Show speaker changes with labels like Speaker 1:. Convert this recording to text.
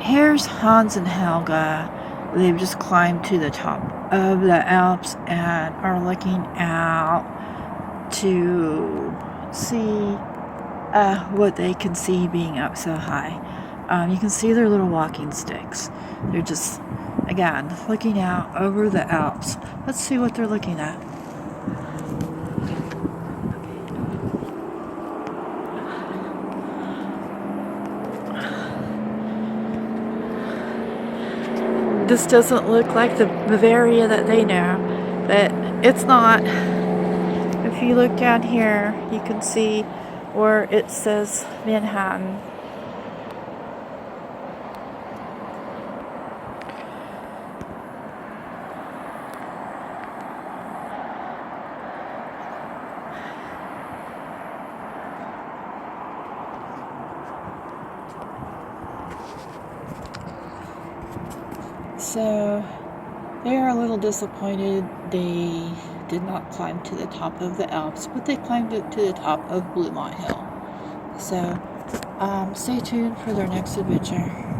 Speaker 1: Here's Hans and Helga. They've just climbed to the top of the Alps and are looking out to see what they can see being up so high. You can see their little walking sticks. They're just, again, looking out over the Alps. Let's see what they're looking at. This doesn't look like the Bavaria that they know, but it's not. If you look down here, you can see where it says Manhattan. So they are a little disappointed they did not climb to the top of the Alps, but they climbed it to the top of Bluemont Hill. So stay tuned for their next adventure.